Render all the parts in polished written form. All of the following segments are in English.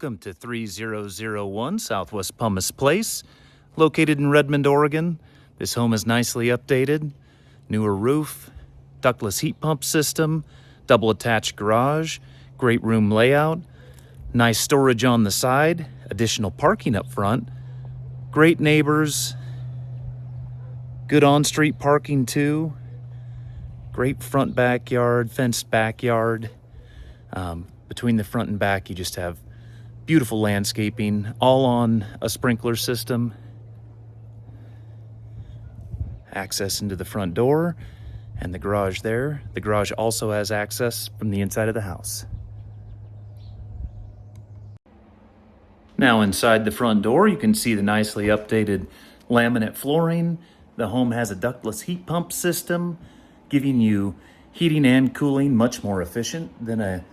Welcome to 3001 Southwest Pumice Place, located in Redmond, Oregon. This home is nicely updated, newer roof, ductless heat pump system, double attached garage, great room layout, nice storage on the side, additional parking up front, great neighbors, good on-street parking too, great front backyard, fenced backyard. Between the front and back, you just have beautiful landscaping, all on a sprinkler system. Access into the front door and the garage there. The garage also has access from the inside of the house. Now inside the front door, you can see the nicely updated laminate flooring. The home has a ductless heat pump system, giving you heating and cooling much more efficient than a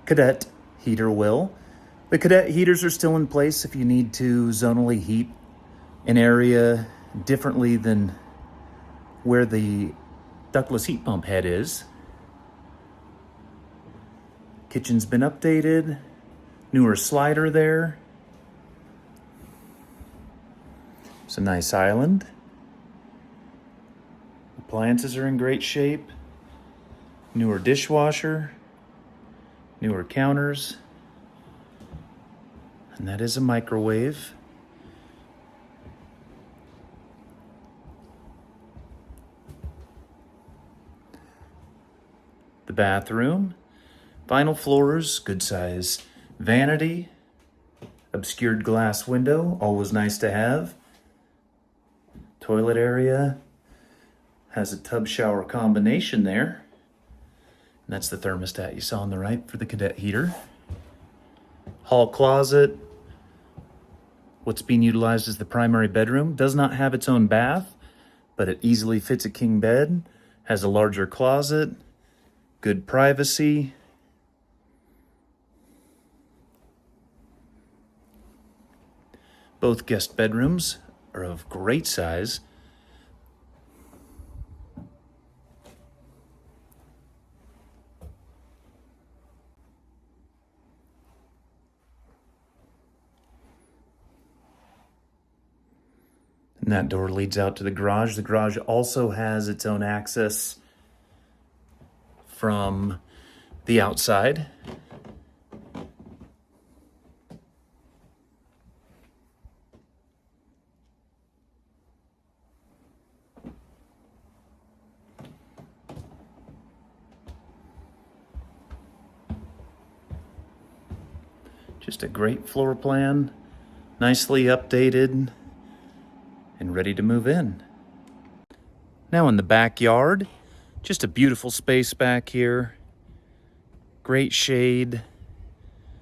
cadet heater will. The cadet heaters are still in place if you need to zonally heat an area differently than where the ductless heat pump head is. Kitchen's been updated, newer slider there. It's a nice island. Appliances are in great shape. Newer dishwasher, newer counters, and that is a microwave. The bathroom, vinyl floors, good size vanity, obscured glass window, always nice to have. Toilet area has a tub shower combination there. And that's the thermostat you saw on the right for the cadet heater. Hall closet. What's being utilized as the primary bedroom. Does not have its own bath, but it easily fits a king bed. Has a larger closet. Good privacy. Both guest bedrooms are of great size. And that door leads out to the garage. The garage also has its own access from the outside. Just a great floor plan, nicely updated and ready to move in. Now in the backyard, just a beautiful space back here. Great shade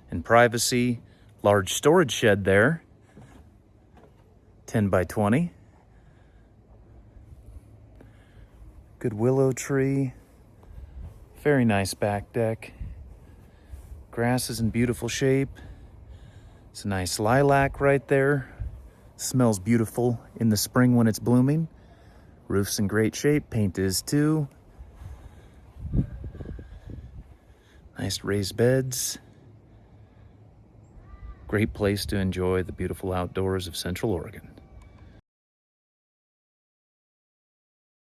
and privacy. Large storage shed there, 10 by 20. Good willow tree. Very nice back deck. Grass is in beautiful shape. It's a nice lilac right there. Smells beautiful in the spring when it's blooming. Roof's in great shape. Paint is too. Nice raised beds. Great place to enjoy the beautiful outdoors of Central Oregon.